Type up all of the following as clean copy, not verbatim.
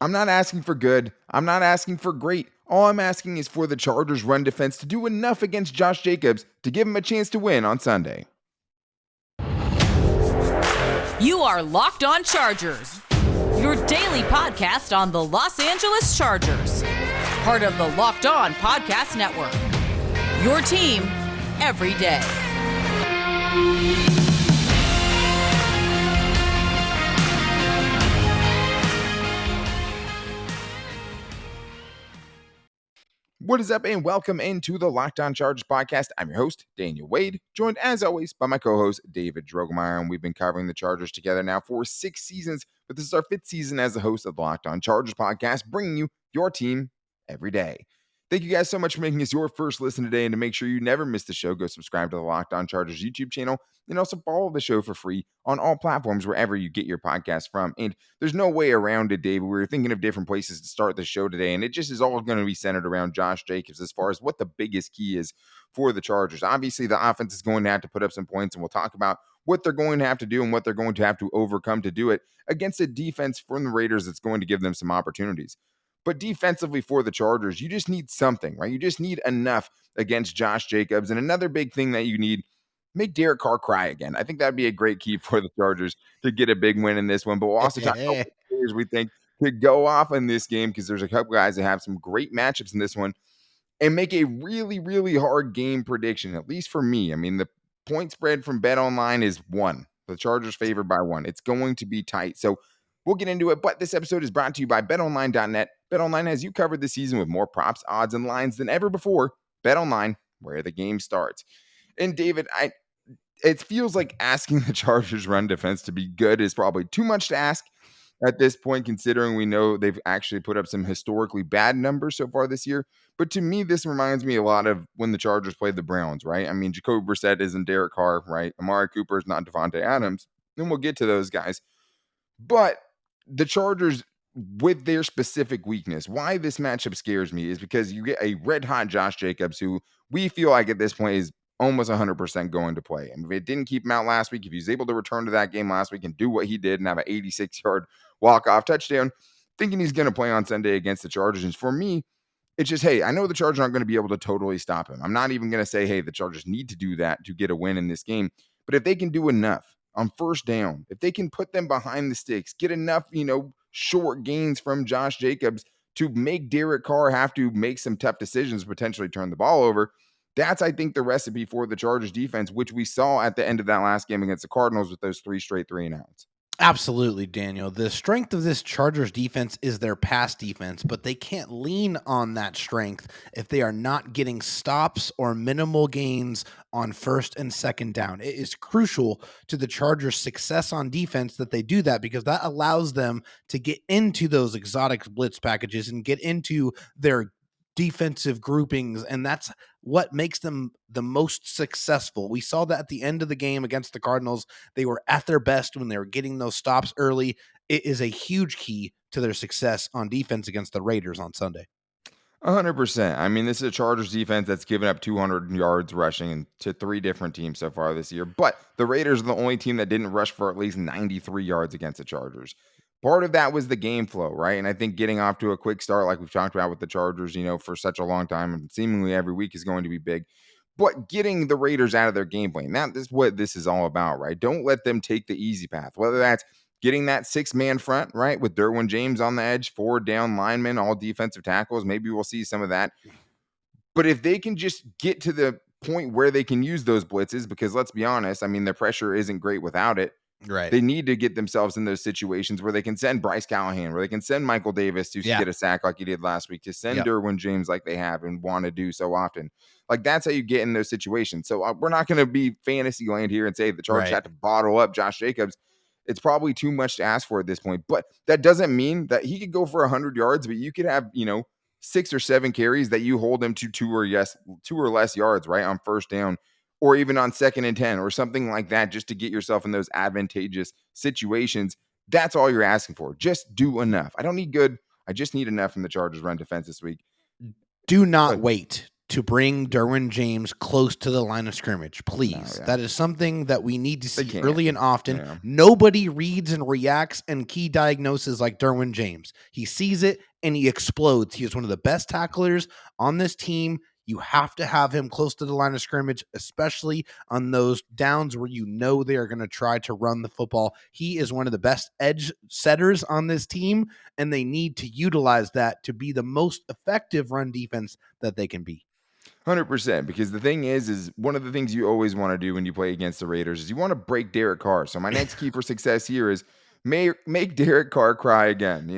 I'm not asking for good. I'm not asking for great. All I'm asking is for the Chargers' run defense to do enough against Josh Jacobs to give him a chance to win on Sunday. You are Locked On Chargers, your daily podcast on the Los Angeles Chargers, part of the Locked On Podcast Network, your team every day. What is up, and welcome into the Locked On Chargers podcast. I'm your host, Daniel Wade, joined as always by my co-host, David Drogemeyer, and we've been covering the Chargers together now for 6 seasons, but this is our 5th season as the host of the Locked On Chargers podcast, bringing you your team every day. Thank you guys so much for making us your first listen today, and to make sure you never miss the show, go subscribe to the Locked On Chargers YouTube channel, and also follow the show for free on all platforms wherever you get your podcast from. And there's no way around it, David. We were thinking of different places to start the show today, and it just is all going to be centered around Josh Jacobs as far as what the biggest key is for the Chargers. Obviously, the offense is going to have to put up some points, and we'll talk about what they're going to have to do and what they're going to have to overcome to do it against a defense from the Raiders that's going to give them some opportunities. But defensively for the Chargers, you just need something, right? You just need enough against Josh Jacobs. And another big thing that you need, make Derek Carr cry again. I think that'd be a great key for the Chargers to get a big win in this one. But we'll also talk about what players we think could go off in this game, because there's a couple guys that have some great matchups in this one, and make a really, really hard game prediction, at least for me. I mean, the point spread from BetOnline is 1. The Chargers favored by 1. It's going to be tight. So we'll get into it, but this episode is brought to you by BetOnline.net. BetOnline has you covered this season with more props, odds, and lines than ever before. BetOnline, where the game starts. And David, it feels like asking the Chargers run defense to be good is probably too much to ask at this point, considering we know they've actually put up some historically bad numbers so far this year. But to me, this reminds me a lot of when the Chargers played the Browns, right? I mean, Jacoby Brissett isn't Derek Carr, right? Amari Cooper is not Devontae Adams. And we'll get to those guys. But the Chargers, with their specific weakness, why this matchup scares me is because you get a red-hot Josh Jacobs, who we feel like at this point is almost 100% going to play. And if it didn't keep him out last week, if he's able to return to that game last week and do what he did and have an 86-yard walk-off touchdown, thinking he's going to play on Sunday against the Chargers. And for me, it's just, hey, I know the Chargers aren't going to be able to totally stop him. I'm not even going to say, hey, the Chargers need to do that to get a win in this game. But if they can do enough on first down, if they can put them behind the sticks, get enough, short gains from Josh Jacobs to make Derek Carr have to make some tough decisions, potentially turn the ball over, that's, I think, the recipe for the Chargers defense, which we saw at the end of that last game against the Cardinals with those 3 straight 3-and-outs. Absolutely, Daniel. The strength of this Chargers defense is their pass defense, but they can't lean on that strength if they are not getting stops or minimal gains on first and second down. It is crucial to the Chargers' success on defense that they do that, because that allows them to get into those exotic blitz packages and get into their defensive groupings, and that's what makes them the most successful. We saw that at the end of the game against the Cardinals. They were at their best when they were getting those stops early. It is a huge key to their success on defense against the Raiders on Sunday. 100%. I mean, this is a Chargers defense that's given up 200 yards rushing to 3 different teams so far this year. But the Raiders are the only team that didn't rush for at least 93 yards against the Chargers. Part of that was the game flow, right? And I think getting off to a quick start, like we've talked about with the Chargers, for such a long time and seemingly every week, is going to be big. But getting the Raiders out of their game plan, that is what this is all about, right? Don't let them take the easy path, whether that's getting that 6-man front, right, with Derwin James on the edge, 4 down linemen, all defensive tackles. Maybe we'll see some of that. But if they can just get to the point where they can use those blitzes, because let's be honest, I mean, their pressure isn't great without it. Right. They need to get themselves in those situations where they can send Bryce Callahan, where they can send Michael Davis to get a sack like he did last week, to send Derwin James like they have and want to do so often. Like, that's how you get in those situations. So we're not going to be fantasy land here and say the Chargers have to bottle up Josh Jacobs. It's probably too much to ask for at this point. But that doesn't mean that he could go for 100 yards, but you could have, 6 or 7 carries that you hold him to 2 or less yards, right, on first down, or even on 2nd and 10 or something like that, just to get yourself in those advantageous situations. That's all you're asking for. Just do enough. I don't need good. I just need enough from the Chargers run defense this week. Do not wait to bring Derwin James close to the line of scrimmage, please. No, yeah. That is something that we need to They see can't. early and often. Yeah. Nobody reads and reacts and key diagnoses like Derwin James. He sees it and he explodes. He is one of the best tacklers on this team. You have to have him close to the line of scrimmage, especially on those downs where you know they are going to try to run the football. He is one of the best edge setters on this team, and they need to utilize that to be the most effective run defense that they can be. 100%, because the thing is one of the things you always want to do when you play against the Raiders is you want to break Derek Carr. So my next key for success here is make Derek Carr cry again.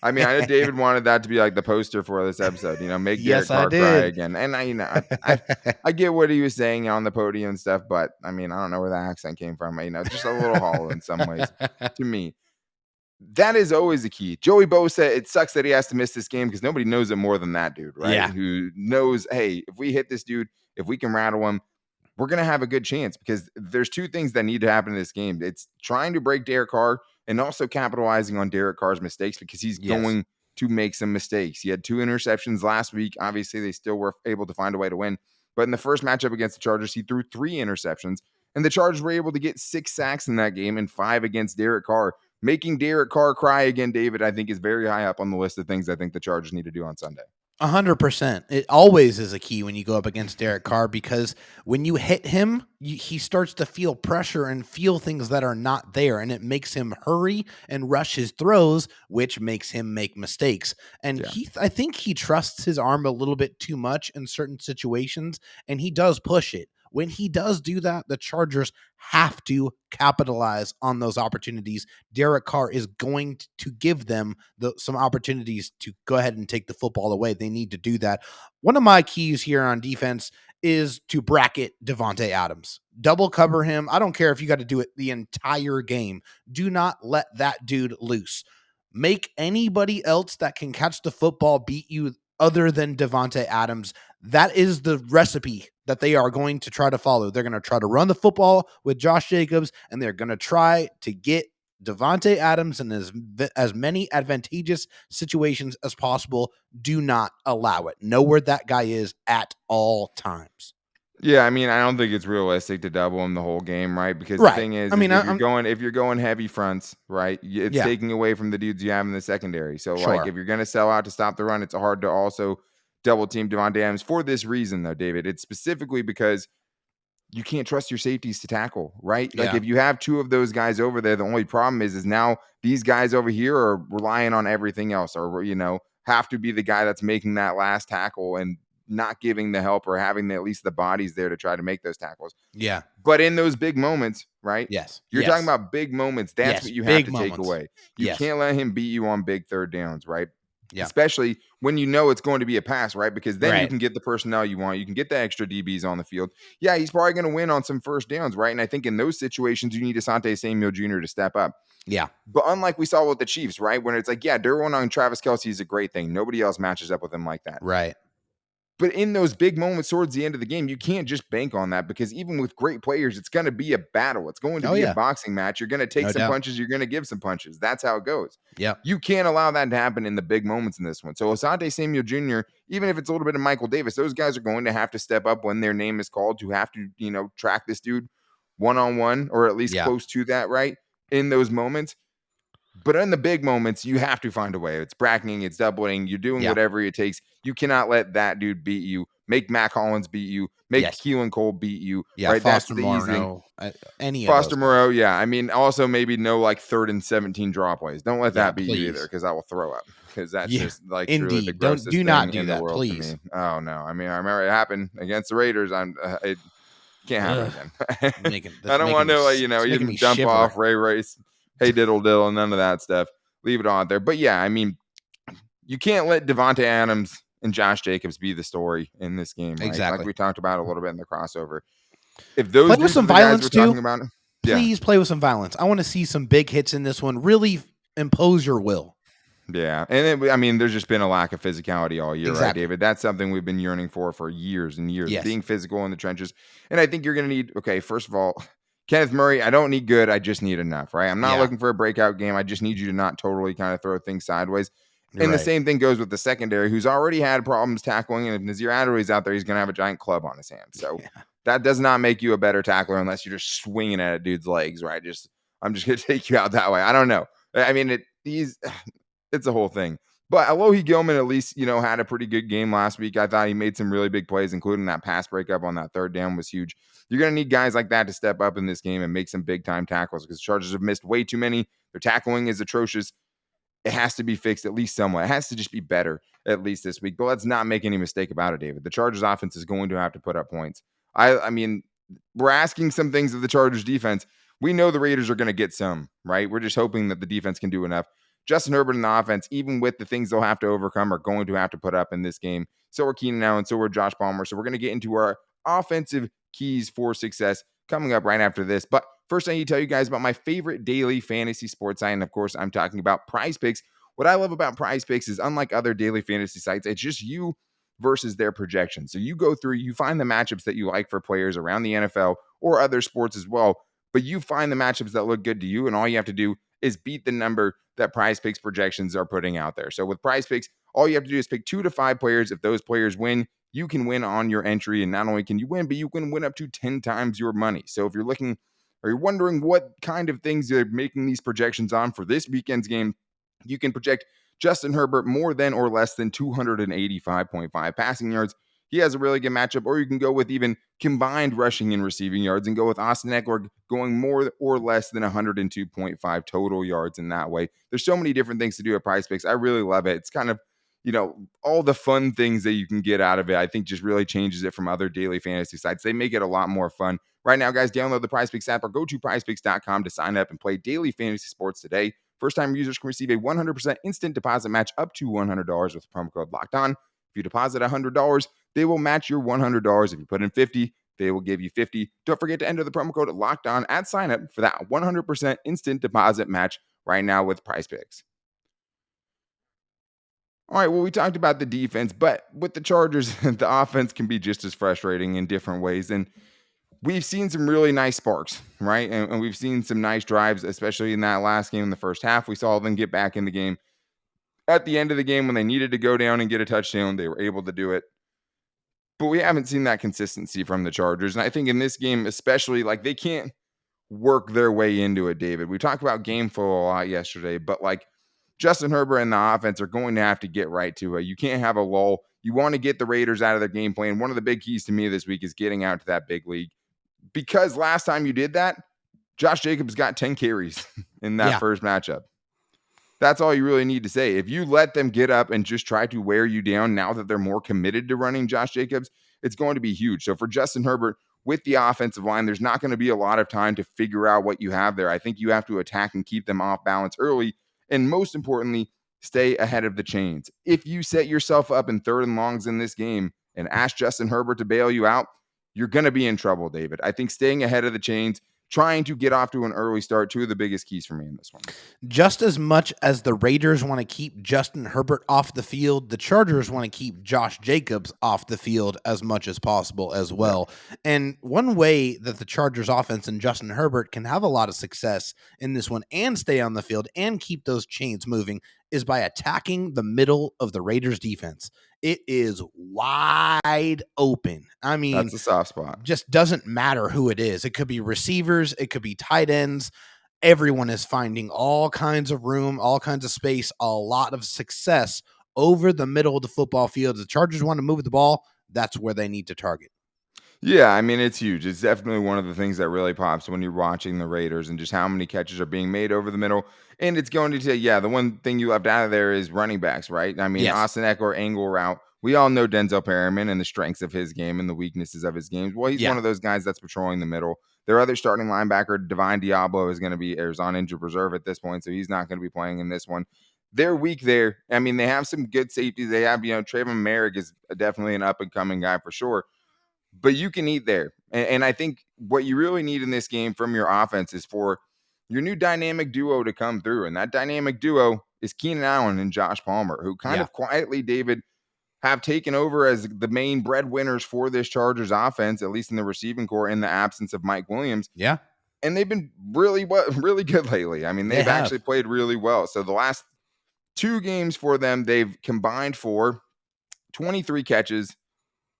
I mean, I know David wanted that to be like the poster for this episode. Make Yes, Derek I Carr cry did. again. And I get what he was saying on the podium and stuff, but I mean, I don't know where that accent came from. Just a little hollow in some ways to me. That is always the key. Joey Bosa, it sucks that he has to miss this game because nobody knows it more than that dude, right? Yeah. Who knows, hey, if we hit this dude, if we can rattle him, we're going to have a good chance, because there's two things that need to happen in this game. It's trying to break Derek Carr and also capitalizing on Derek Carr's mistakes, because he's going to make some mistakes. He had 2 interceptions last week. Obviously, they still were able to find a way to win. But in the first matchup against the Chargers, he threw 3 interceptions, and the Chargers were able to get 6 sacks in that game and 5 against Derek Carr. Making Derek Carr cry again, David, I think is very high up on the list of things I think the Chargers need to do on Sunday. 100%. It always is a key when you go up against Derek Carr, because when you hit him, he starts to feel pressure and feel things that are not there, and it makes him hurry and rush his throws, which makes him make mistakes. And I think he trusts his arm a little bit too much in certain situations, and he does push it. When he does do that, the Chargers have to capitalize on those opportunities. Derek Carr is going to give them some opportunities to go ahead and take the football away. They need to do that. One of my keys here on defense is to bracket Devontae Adams. Double cover him. I don't care if you got to do it the entire game. Do not let that dude loose. Make anybody else that can catch the football beat you other than Devontae Adams. That is the recipe that they are going to try to follow. They're going to try to run the football with Josh Jacobs, and they're going to try to get Devontae Adams in as many advantageous situations as possible. Do not allow it. Know where that guy is at all times. Yeah, I mean, I don't think it's realistic to double him the whole game, right? Because the thing is, if you're going heavy fronts, right, it's taking away from the dudes you have in the secondary. So, like, if you're going to sell out to stop the run, it's hard to also double team Devontae Adams for this reason, though, David. It's specifically because you can't trust your safeties to tackle, right? Like, if you have 2 of those guys over there, the only problem is now these guys over here are relying on everything else, or have to be the guy that's making that last tackle and not giving the help or having at least the bodies there to try to make those tackles. Yeah. But in those big moments, right? Yes. You're talking about big moments. That's what you have to take away. You can't let him beat you on big third downs, right? Yeah. Especially when you know it's going to be a pass, right? Because then you can get the personnel you want. You can get the extra DBs on the field. Yeah, he's probably going to win on some first downs, right? And I think in those situations, you need Asante Samuel Jr. to step up. Yeah. But unlike we saw with the Chiefs, right? When it's like, Derwin on Travis Kelce is a great thing. Nobody else matches up with him like that. Right. But in those big moments towards the end of the game, you can't just bank on that, because even with great players, it's going to be a battle. It's going to be a boxing match. You're going to take some punches. You're going to give some punches. That's how it goes. Yeah. You can't allow that to happen in the big moments in this one. So Asante Samuel Jr., even if it's a little bit of Michael Davis, those guys are going to have to step up when their name is called, to have to, track this dude one-on-one, or at least close to that, right? In those moments. But in the big moments, you have to find a way. It's bracketing, it's doubling, you're doing whatever it takes. You cannot let that dude beat you. Make Mac Hollins beat you. Make Keelan Cole beat you. Yeah, right? Foster That's the easy Moreau, thing. Foster Moreau, I mean, also maybe no 3rd and 17 draw plays. Don't let that beat you either, because I will throw up. Because that's just truly the grossest thing in the world to me. Oh no! I mean, I remember it happened against the Raiders. It can't happen again. I don't want to, even dump off Ray Rice. Hey, diddle, none of that stuff. Leave it on there. But I mean, you can't let Devontae Adams and Josh Jacobs be the story in this game, right? Exactly. Like we talked about a little bit in the crossover. If those play with some violence too, please play with some violence. I want to see some big hits in this one. Really impose your will. Yeah, and I mean, there's just been a lack of physicality all year, right, David? That's something we've been yearning for years and years, being physical in the trenches. And I think you're going to need, first of all, Kenneth Murray, I don't need good. I just need enough, right? I'm not looking for a breakout game. I just need you to not totally kind of throw things sideways. And the Right. same thing goes with the secondary, who's already had problems tackling. And if Nazir Adderley's out there, he's going to have a giant club on his hand. So Yeah. that does not make you a better tackler unless you're just swinging at a dude's legs, right? I'm just going to take you out that way. I don't know. I mean, it's a whole thing. But Alohi Gilman at least, had a pretty good game last week. I thought he made some really big plays, including that pass breakup on that third down was huge. You're going to need guys like that to step up in this game and make some big time tackles because Chargers have missed way too many. Their tackling is atrocious. It has to be fixed at least somewhat. It has to just be better at least this week. But let's not make any mistake about it, David. The Chargers offense is going to have to put up points. I mean, we're asking some things of the Chargers defense. We know the Raiders are going to get some, right? We're just hoping that the defense can do enough. Justin Herbert and the offense, even with the things they'll have to overcome, are going to have to put up in this game. So are Keenan Allen, so are Josh Palmer. So we're going to get into our offensive keys for success coming up right after this. But first, I need to tell you guys about my favorite daily fantasy sports site. And of course, I'm talking about Prize Picks. What I love about Prize Picks is unlike other daily fantasy sites, it's just you versus their projections. So you go through, you find the matchups that you like for players around the NFL or other sports as well, but you find the matchups that look good to you, and all you have to do is beat the number that Prize Picks projections are putting out there. So with Prize Picks, all you have to do is pick 2 to 5 players. If those players win, you can win on your entry, and not only can you win, but you can win up to 10 times your money. So if you're looking or you're wondering what kind of things they're making these projections on for this weekend's game, you can project Justin Herbert more than or less than 285.5 passing yards. He has a really good matchup. Or you can go with even combined rushing and receiving yards and go with Austin Eckler going more or less than 102.5 total yards in that way. There's so many different things to do at Prize Picks. I really love it. It's kind of, all the fun things that you can get out of it, I think just really changes it from other daily fantasy sites. They make it a lot more fun. Right now, guys, download the Prize Picks app or go to prizepicks.com to sign up and play daily fantasy sports today. First-time users can receive a 100% instant deposit match up to $100 with the promo code Locked On. If you deposit $100, they will match your $100. If you put in 50, they will give you 50. Don't forget to enter the promo code Locked On at sign up for that 100% instant deposit match right now with Prize Picks. All right, well, we talked about the defense, but with the Chargers, the offense can be just as frustrating in different ways. And we've seen some really nice sparks, right? And we've seen some nice drives, especially in that last game in the first half. We saw them get back in the game. At the end of the game, when they needed to go down and get a touchdown, they were able to do it. But we haven't seen that consistency from the Chargers. And I think in this game, especially, like they can't work their way into it, David. We talked about game flow a lot yesterday, but like Justin Herbert and the offense are going to have to get right to it. You can't have a lull. You want to get the Raiders out of their game plan. One of the big keys to me this week is getting out to that big league. Because last time you did that, Josh Jacobs got 10 carries in that first matchup. That's all you really need to say. If you let them get up and just try to wear you down now that they're more committed to running Josh Jacobs, it's going to be huge. So for Justin Herbert, with the offensive line, there's not going to be a lot of time to figure out what you have there. I think you have to attack and keep them off balance early. And most importantly, stay ahead of the chains. If you set yourself up in third and longs in this game and ask Justin Herbert to bail you out, you're going to be in trouble, David. I think staying ahead of the chains, trying to get off to an early start, two of the biggest keys for me in this one. Just as much as the Raiders want to keep Justin Herbert off the field, the Chargers want to keep Josh Jacobs off the field as much as possible as well. Yeah. And one way that the Chargers offense and Justin Herbert can have a lot of success in this one and stay on the field and keep those chains moving is by attacking the middle of the Raiders defense. It is wide open. I mean, that's a soft spot. Just doesn't matter who it is. It could be receivers. It could be tight ends. Everyone is finding all kinds of room, all kinds of space, a lot of success over the middle of the football field. The Chargers want to move the ball. That's where they need to target. Yeah, I mean, it's huge. It's definitely one of the things that really pops when you're watching the Raiders and just how many catches are being made over the middle. And it's going to say, the one thing you left out of there is running backs, right? I mean, yes. Austin Eckler, angle route. We all know Denzel Perryman and the strengths of his game and the weaknesses of his games. Well, he's one of those guys that's patrolling the middle. Their other starting linebacker, Divine Diablo, is on injured reserve at this point, so he's not going to be playing in this one. They're weak there. I mean, they have some good safeties. They have, Trayvon Merrick is definitely an up-and-coming guy for sure. But you can eat there. And I think what you really need in this game from your offense is for your new dynamic duo to come through. And that dynamic duo is Keenan Allen and Josh Palmer, who kind of quietly, David, have taken over as the main breadwinners for this Chargers offense, at least in the receiving core, in the absence of Mike Williams. Yeah. And they've been really good lately. I mean, they've actually played really well. So the last 2 games for them, they've combined for 23 catches,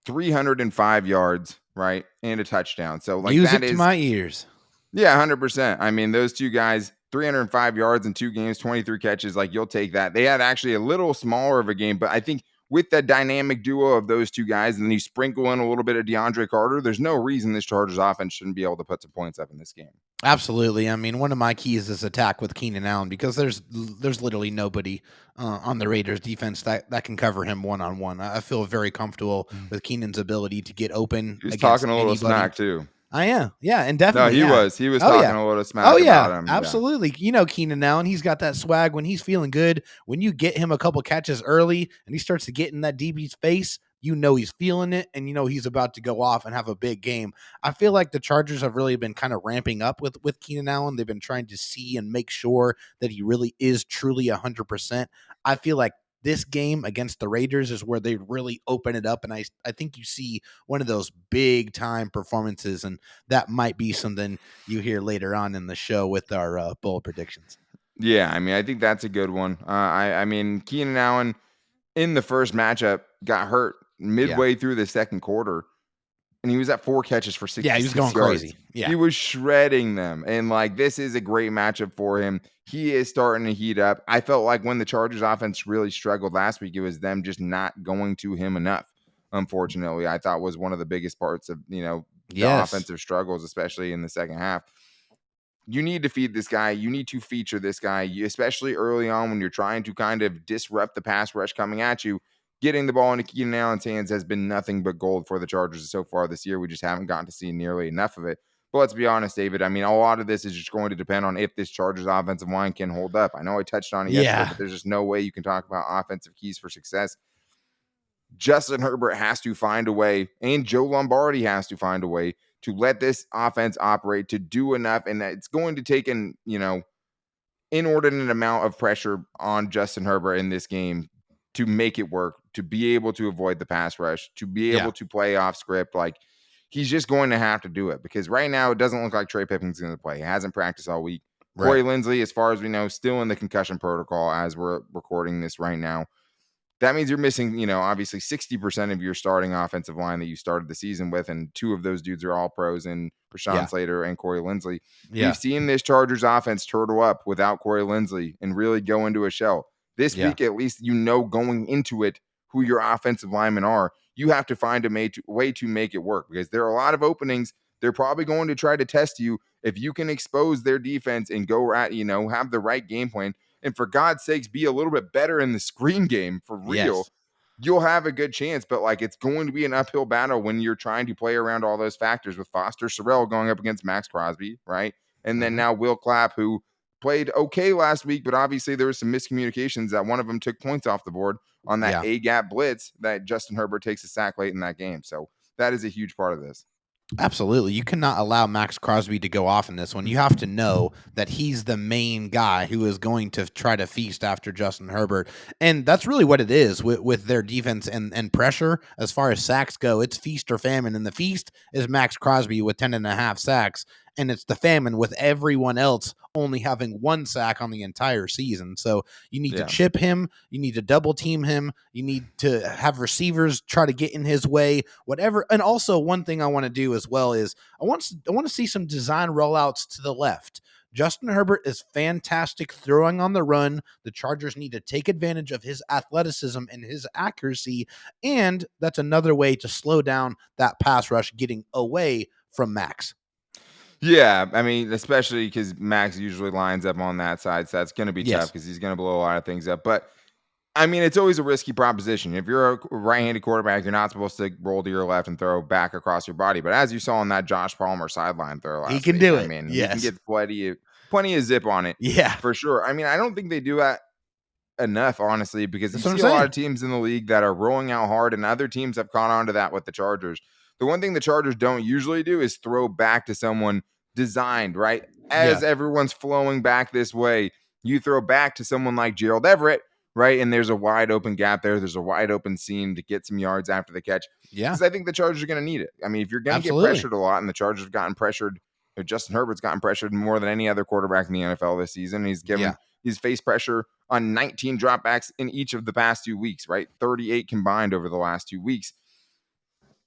305 yards, right? And a touchdown. So, like, that Music to is, my ears. yeah, 100%. I mean, those two guys, 305 yards in 2 games, 23 catches, like, you'll take that. They had actually a little smaller of a game, but I think with the dynamic duo of those two guys, and then you sprinkle in a little bit of DeAndre Carter, there's no reason this Chargers offense shouldn't be able to put some points up in this game. Absolutely. I mean, one of my keys is attack with Keenan Allen because there's literally nobody on the Raiders defense that can cover him one-on-one. I feel very comfortable with Keenan's ability to get open He was against talking a little anybody. smack too. I am. Yeah, and No, definitely. he Yeah. was. He was Oh, talking yeah. a little smack Oh, about yeah. him. Yeah. Absolutely. You know, Keenan Allen, he's got that swag when he's feeling good. When you get him a couple catches early and he starts to get in that DB's face, you know he's feeling it, and you know he's about to go off and have a big game. I feel like the Chargers have really been kind of ramping up with Keenan Allen. They've been trying to see and make sure that he really is truly 100%. I feel like this game against the Raiders is where they really open it up, and I think you see one of those big time performances, and that might be something you hear later on in the show with our bowl predictions. Yeah, I mean, I think that's a good one. I mean, Keenan Allen in the first matchup got hurt Yeah. midway through the second quarter, and he was at 4 catches for Yeah, he was 66 going yards. crazy. Yeah. He was shredding them, and, like, this is a great matchup for him. He is starting to heat up. I felt like when the Chargers offense really struggled last week, it was them just not going to him enough, unfortunately. I thought was one of the biggest parts of, the Yes. offensive struggles, especially in the second half. You need to feed this guy. You need to feature this guy, especially early on when you're trying to kind of disrupt the pass rush coming at you. Getting the ball into Keenan Allen's hands has been nothing but gold for the Chargers so far this year. We just haven't gotten to see nearly enough of it. But let's be honest, David. I mean, a lot of this is just going to depend on if this Chargers offensive line can hold up. I know I touched on it yesterday, Yeah. but there's just no way you can talk about offensive keys for success. Justin Herbert has to find a way, and Joe Lombardi has to find a way to let this offense operate, to do enough, and that it's going to take an inordinate amount of pressure on Justin Herbert in this game to make it work, to be able to avoid the pass rush, to be Yeah. able to play off script. Like, he's just going to have to do it, because right now it doesn't look like Trey Pipkins going to play. He hasn't practiced all week. Right. Corey Linsley, as far as we know, still in the concussion protocol as we're recording this right now. That means you're missing, obviously 60% of your starting offensive line that you started the season with, and 2 of those dudes are all pros in Rashawn Yeah. Slater and Corey Linsley. Yeah. We've seen this Chargers offense turtle up without Corey Linsley and really go into a shell. This Yeah. week, at least, going into it who your offensive linemen are. You have to find a way to make it work, because there are a lot of openings. They're probably going to try to test you. If you can expose their defense and go at, have the right game plan, and for God's sakes, be a little bit better in the screen game for real, Yes. you'll have a good chance. But, like, it's going to be an uphill battle when you're trying to play around all those factors, with Foster Sorrell going up against Max Crosby, right? And then now Will Clapp, who played okay last week, but obviously there was some miscommunications that one of them took points off the board on that Yeah. A-gap blitz that Justin Herbert takes a sack late in that game. So that is a huge part of this. Absolutely. You cannot allow Max Crosby to go off in this one. You have to know that he's the main guy who is going to try to feast after Justin Herbert. And that's really what it is with their defense and pressure. As far as sacks go, it's feast or famine. And the feast is Max Crosby with 10.5 sacks. And it's the famine with everyone else only having 1 sack on the entire season. So you need to chip him. You need to double team him. You need to have receivers try to get in his way, whatever. And also, one thing I want to do as well is I want to see some design rollouts to the left. Justin Herbert is fantastic throwing on the run. The Chargers need to take advantage of his athleticism and his accuracy. And that's another way to slow down that pass rush getting away from Max. Yeah, I mean, especially because Max usually lines up on that side, so that's going to be tough because he's going to blow a lot of things up. But, I mean, it's always a risky proposition. If you're a right-handed quarterback, you're not supposed to roll to your left and throw back across your body. But as you saw in that Josh Palmer sideline throw last He can week, do I it. mean, Yes. he can get plenty of zip on it. Yeah. For sure. I mean, I don't think they do that enough, honestly, because That's you what see I'm a lot saying. of teams in the league that are rolling out hard, and other teams have caught on to that with the Chargers. The one thing the Chargers don't usually do is throw back to someone designed, right? As everyone's flowing back this way, you throw back to someone like Gerald Everett, right? And there's a wide open gap there. There's a wide open seam to get some yards after the catch. Yeah. Because I think the Chargers are going to need it. I mean, if you're going to get Absolutely. pressured a lot, and the Chargers have gotten pressured, Justin Herbert's gotten pressured more than any other quarterback in the NFL this season. He's given He's faced pressure on 19 dropbacks in each of the past 2 weeks, right? 38 combined over the last 2 weeks.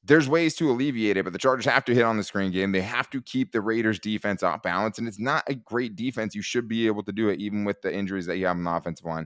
There's ways to alleviate it, but the Chargers have to hit on the screen game. They have to keep the Raiders defense off balance, and it's not a great defense. You should be able to do it even with the injuries that you have on the offensive line.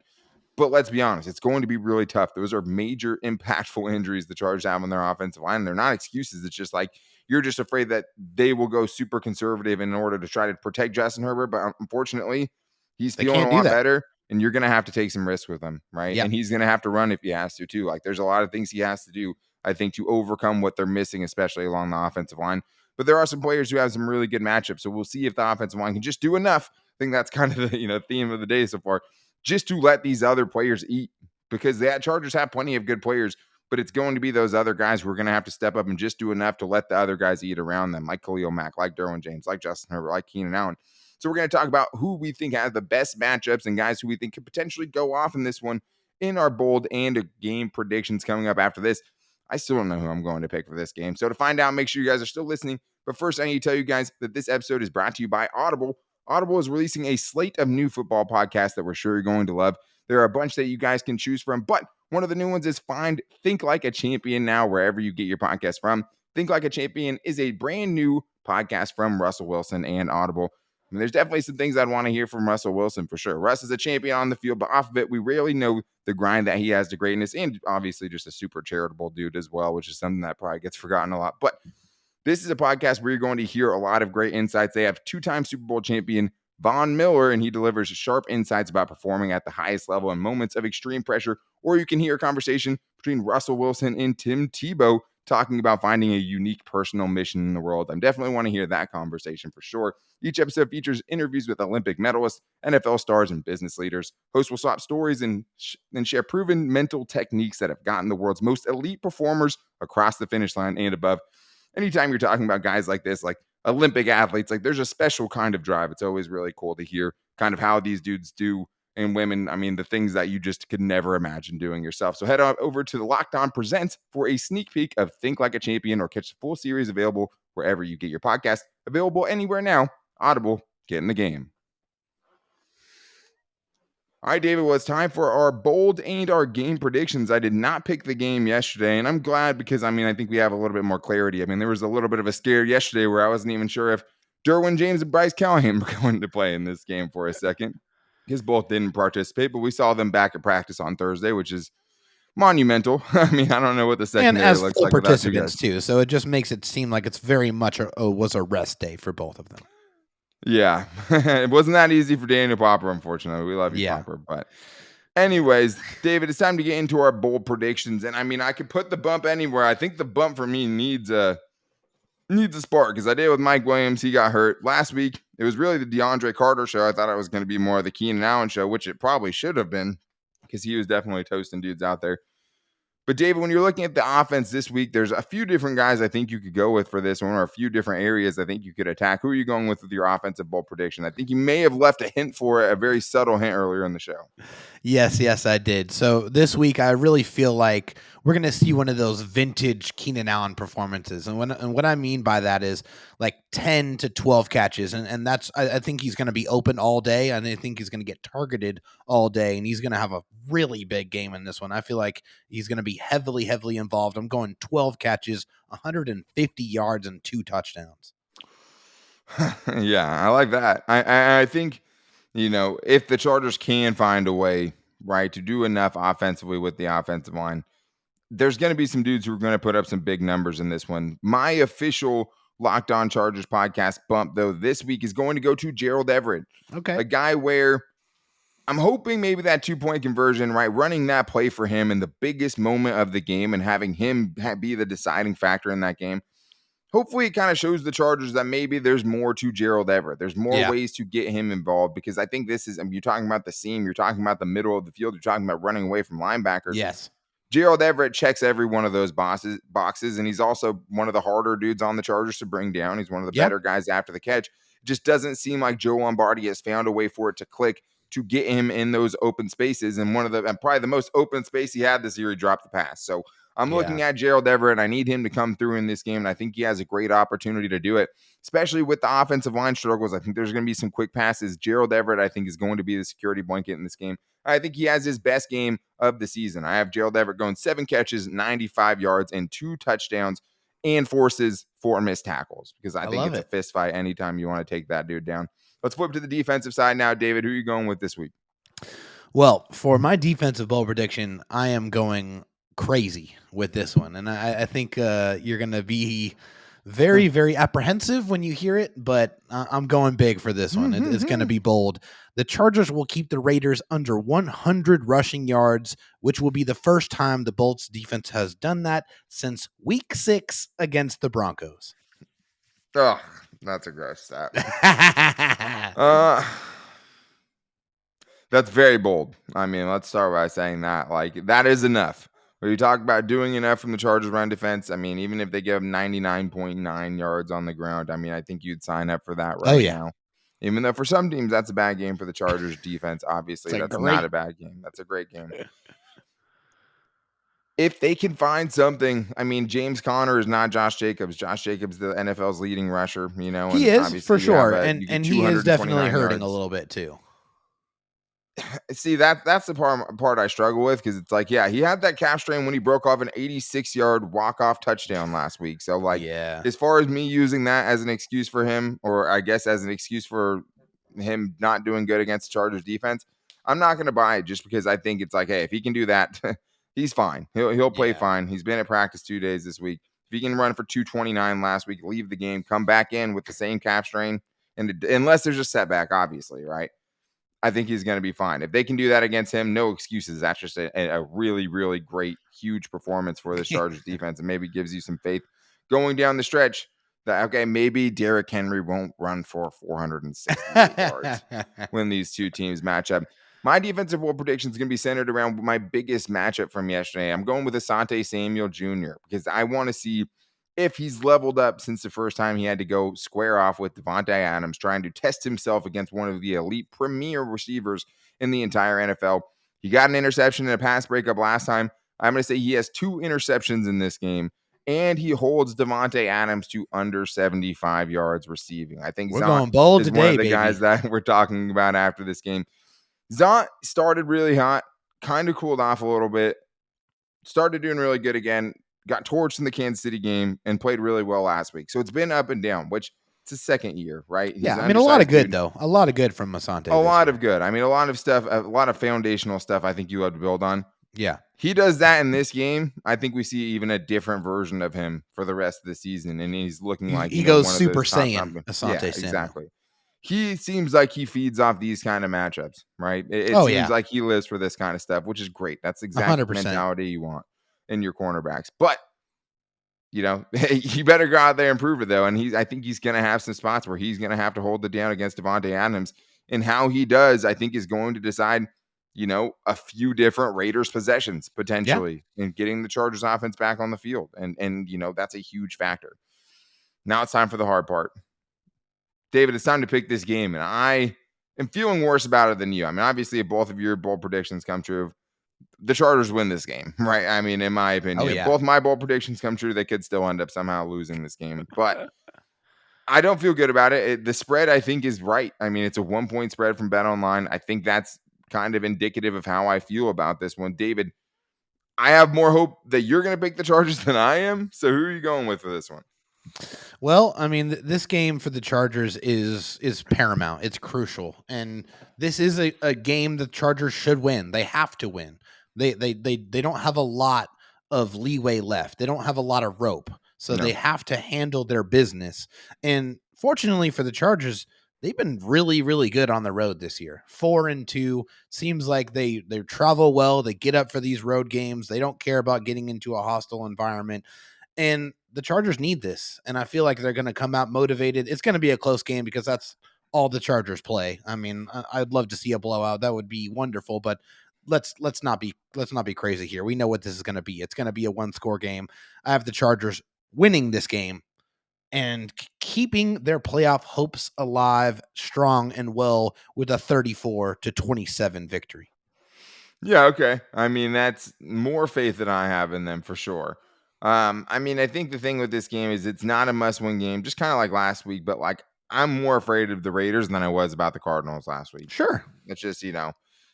But let's be honest, it's going to be really tough. Those are major impactful injuries the Chargers have on their offensive line. They're not excuses. It's just like you're just afraid that they will go super conservative in order to try to protect Justin Herbert. But unfortunately, he's They feeling a can't do lot that. better, and you're going to have to take some risks with him, right? Yeah. And he's going to have to run if he has to, too. Like there's a lot of things he has to do, I think, to overcome what they're missing, especially along the offensive line. But there are some players who have some really good matchups. So we'll see if the offensive line can just do enough. I think that's kind of the theme of the day so far, just to let these other players eat, because the Chargers have plenty of good players, but it's going to be those other guys who are going to have to step up and just do enough to let the other guys eat around them, like Khalil Mack, like Derwin James, like Justin Herbert, like Keenan Allen. So we're going to talk about who we think has the best matchups and guys who we think could potentially go off in this one in our bold and game predictions coming up after this. I still don't know who I'm going to pick for this game. So to find out, make sure you guys are still listening. But first, I need to tell you guys that this episode is brought to you by Audible. Audible is releasing a slate of new football podcasts that we're sure you're going to love. There are a bunch that you guys can choose from, but one of the new ones is Find Think Like a Champion now, wherever you get your podcast from. Think Like a Champion is a brand new podcast from Russell Wilson and Audible. I mean, there's definitely some things I'd want to hear from Russell Wilson for sure. Russ is a champion on the field, but off of it, we rarely know the grind that he has to greatness, and obviously just a super charitable dude as well, which is something that probably gets forgotten a lot. But this is a podcast where you're going to hear a lot of great insights. They have two-time Super Bowl champion Von Miller, and he delivers sharp insights about performing at the highest level in moments of extreme pressure. Or you can hear a conversation between Russell Wilson and Tim Tebow talking about finding a unique personal mission in the world. I definitely want to hear that conversation for sure. Each episode features interviews with Olympic medalists, NFL stars, and business leaders. Hosts will swap stories and share proven mental techniques that have gotten the world's most elite performers across the finish line and above. Anytime you're talking about guys like this, like Olympic athletes, like there's a special kind of drive. It's always really cool to hear kind of how these dudes do, and women, I mean, the things that you just could never imagine doing yourself. So head on over to the Locked On Presents for a sneak peek of Think Like a Champion, or catch the full series available wherever you get your podcast. Available anywhere now. Audible, get in the game. All right, David, well, it's time for our bold and our game predictions. I did not pick the game yesterday, and I'm glad because, I mean, I think we have a little bit more clarity. I mean, there was a little bit of a scare yesterday where I wasn't even sure if Derwin James and Bryce Callahan were going to play in this game for a second, because both didn't participate, but we saw them back at practice on Thursday, which is monumental. I mean, I don't know what the And secondary as looks full like without you guys. participants too, so it just makes it seem like it's very much was a rest day for both of them. Yeah, it wasn't that easy for Daniel Popper, unfortunately. We love you, Yeah. Popper, but anyways, David, it's time to get into our bold predictions. And I mean, I could put the bump anywhere. I think the bump for me needs a spark, because I did with Mike Williams. He got hurt last week. It was really the DeAndre Carter show. I thought it was going to be more of the Keenan Allen show, which it probably should have been, because he was definitely toasting dudes out there. But David, when you're looking at the offense this week, there's a few different guys I think you could go with for this one, or a few different areas I think you could attack. Who are you going with your offensive bold prediction? I think you may have left a hint for it, a very subtle hint earlier in the show. Yes, I did. So this week, I really feel like we're going to see one of those vintage Keenan Allen performances. And what I mean by that is like 10 to 12 catches. And that's, I think he's going to be open all day. And I think he's going to get targeted all day. And he's going to have a really big game in this one. I feel like he's going to be heavily involved. I'm going 12 catches, 150 yards, and 2 touchdowns. Yeah, I like that. I think, if the Chargers can find a way, right, to do enough offensively with the offensive line, there's going to be some dudes who are going to put up some big numbers in this one. My official Locked On Chargers podcast bump, though, this week is going to go to Gerald Everett. Okay. A guy where I'm hoping maybe that 2-point conversion, right, running that play for him in the biggest moment of the game and having him be the deciding factor in that game. Hopefully it kind of shows the Chargers that maybe there's more to Gerald Everett. There's more ways to get him involved, because I think this is, you're talking about the seam, you're talking about the middle of the field, you're talking about running away from linebackers. Yes. Gerald Everett checks every one of those boxes, and he's also one of the harder dudes on the Chargers to bring down. He's one of the better guys after the catch. It just doesn't seem like Joe Lombardi has found a way for it to click to get him in those open spaces. And probably the most open space he had this year, he dropped the pass. So I'm looking at Gerald Everett, and I need him to come through in this game, and I think he has a great opportunity to do it, especially with the offensive line struggles. I think there's going to be some quick passes. Gerald Everett, I think, is going to be the security blanket in this game. I think he has his best game of the season. I have Gerald Everett going 7 catches, 95 yards, and 2 touchdowns, and forces 4 missed tackles, because I think it's a fist fight anytime you want to take that dude down. Let's flip to the defensive side now. David, who are you going with this week? Well, for my defensive bowl prediction, I am going crazy with this one. And I think you're going to be very, very apprehensive when you hear it, but I'm going big for this one. It's going to be bold. The Chargers will keep the Raiders under 100 rushing yards, which will be the first time the Bolts defense has done that since week 6 against the Broncos. Oh, that's a gross stat. That's very bold. I mean, let's start by saying that. Like, that is enough. When you talk about doing enough from the Chargers run defense, I mean, even if they give 99.9 yards on the ground, I mean, I think you'd sign up for that now. Even though for some teams, that's a bad game for the Chargers defense. Obviously, that's not a bad game. That's a great game. If they can find something, I mean, James Conner is not Josh Jacobs. Josh Jacobs, the NFL's leading rusher, you know. He and is, for sure. And he is 229 definitely hurting yards. a little bit, too. See, that's the part I struggle with, because it's like, yeah, he had that calf strain when he broke off an 86-yard walk-off touchdown last week. So, like, as far as me using that as an excuse for him, or I guess as an excuse for him not doing good against the Chargers defense, I'm not going to buy it, just because I think it's like, hey, if he can do that, he's fine. He'll play fine. He's been at practice 2 days this week. If he can run for 229 last week, leave the game, come back in with the same calf strain, and unless there's a setback, obviously, right? I think he's going to be fine. If they can do that against him, no excuses. That's just a really, really great, huge performance for the Chargers defense, and maybe gives you some faith going down the stretch that, okay, maybe Derek Henry won't run for 468 yards when these two teams match up. My defensive bowl prediction is going to be centered around my biggest matchup from yesterday. I'm going with Asante Samuel Jr. because I want to see if he's leveled up since the first time he had to go square off with Devontae Adams, trying to test himself against one of the elite premier receivers in the entire NFL. He got an interception and a pass breakup last time. I'm going to say he has 2 interceptions in this game, and he holds Devontae Adams to under 75 yards receiving. I think Zont is one of the guys that we're talking about after this game. Zont started really hot, kind of cooled off a little bit, started doing really good again, got torched in the Kansas City game, and played really well last week. So it's been up and down, which it's his second year, right? He's I mean, a lot of good, though. A lot of good from Asante. A lot of good. I mean, a lot of stuff, a lot of foundational stuff I think you have to build on. Yeah. He does that in this game. I think we see even a different version of him for the rest of the season, and he's looking like he goes Super Saiyan. Asante exactly. He seems like he feeds off these kind of matchups, right? It seems like he lives for this kind of stuff, which is great. That's exactly the mentality you want in your cornerbacks. But, you know, you better go out there and prove it, though. And I think he's going to have some spots where he's going to have to hold it down against Devontae Adams. And how he does, I think, is going to decide, you know, a few different Raiders possessions potentially in getting the Chargers offense back on the field. And you know, that's a huge factor. Now it's time for the hard part. David, it's time to pick this game, and I am feeling worse about it than you. I mean, obviously, if both of your bold predictions come true, the Chargers win this game, right? I mean, in my opinion, if both my bold predictions come true, they could still end up somehow losing this game. But I don't feel good about it. The spread, I think, is right. I mean, it's a 1-point spread from BetOnline. I think that's kind of indicative of how I feel about this one. David, I have more hope that you're going to pick the Chargers than I am. So who are you going with for this one? Well, I mean, this game for the Chargers is paramount. It's crucial, and this is a game the Chargers should win. They have to win. They don't have a lot of leeway left. They don't have a lot of rope, so they have to handle their business. And fortunately for the Chargers, they've been really, really good on the road this year. 4-2 seems like they travel well. They get up for these road games. They don't care about getting into a hostile environment. And the Chargers need this, and I feel like they're going to come out motivated. It's going to be a close game because that's all the Chargers play. I mean, I'd love to see a blowout. That would be wonderful, but let's not be crazy here. We know what this is going to be. It's going to be a 1-score game. I have the Chargers winning this game and keeping their playoff hopes alive, strong and well, with a 34-27 victory. Yeah, okay. I mean, that's more faith than I have in them for sure. I mean, I think the thing with this game is it's not a must-win game, just kind of like last week, but like I'm more afraid of the Raiders than I was about the Cardinals last week. Sure. That's just, how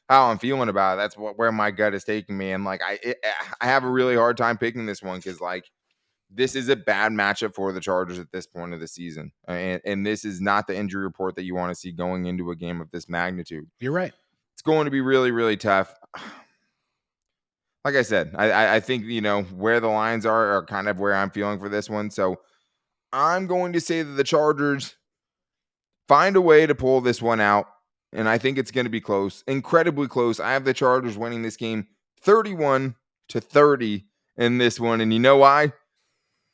I'm feeling about it. That's where my gut is taking me. And like I have a really hard time picking this one because like this is a bad matchup for the Chargers at this point of the season. And this is not the injury report that you want to see going into a game of this magnitude. You're right. It's going to be really, really tough. Like I said, I think where the lines are kind of where I'm feeling for this one. So I'm going to say that the Chargers find a way to pull this one out, and I think it's going to be close, incredibly close. I have the Chargers winning this game 31-30 in this one, and you know why?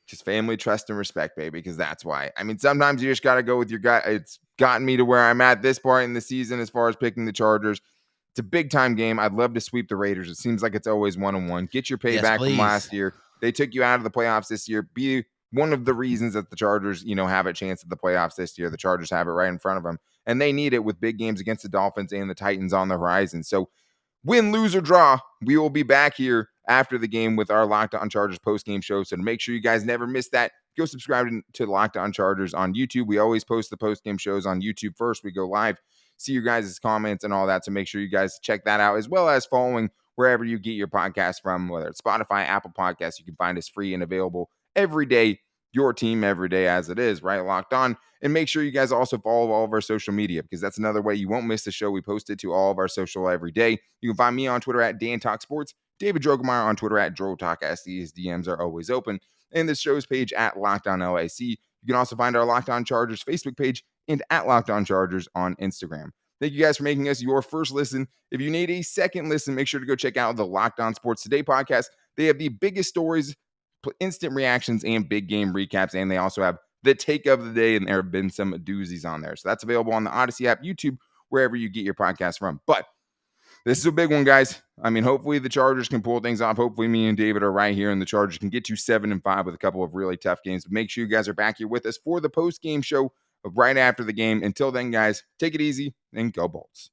Just family, trust, and respect, baby, because that's why. I mean, sometimes you just got to go with your gut. It's gotten me to where I'm at this part in the season as far as picking the Chargers. It's a big time game. I'd love to sweep the Raiders. It seems like it's always 1-1. Get your Yes, payback from please. last year. They took you out of the playoffs this year. Be one of the reasons that the Chargers, have a chance at the playoffs this year. The Chargers have it right in front of them, and they need it with big games against the Dolphins and the Titans on the horizon. So win, lose, or draw, we will be back here after the game with our Locked On Chargers post-game show. So to make sure you guys never miss that, go subscribe to Locked On Chargers on YouTube. We always post the post-game shows on YouTube first. We go live, see your guys' comments and all that. So make sure you guys check that out, as well as following wherever you get your podcast from, whether it's Spotify, Apple Podcasts. You can find us free and available every day. Your team every day as it is, right? Locked On. And make sure you guys also follow all of our social media, because that's another way you won't miss the show. We post it to all of our social every day. You can find me on Twitter at Dan Talk Sports, David Drogemeyer on Twitter at DroTalkSC. His DMs are always open. And the show's page at Locked On LAC. You can also find our Locked On Chargers Facebook page and at Locked On Chargers on Instagram. Thank you guys for making us your first listen. If you need a second listen, make sure to go check out the Locked On Sports Today podcast. They have the biggest stories, instant reactions, and big game recaps. And they also have the take of the day, and there have been some doozies on there. So that's available on the Odyssey app, YouTube, wherever you get your podcast from. But this is a big one, guys. I mean, hopefully the Chargers can pull things off. Hopefully me and David are right here, and the Chargers can get to 7-5 with a couple of really tough games. But make sure you guys are back here with us for the post-game show right after the game. Until then, guys, take it easy and go Bolts.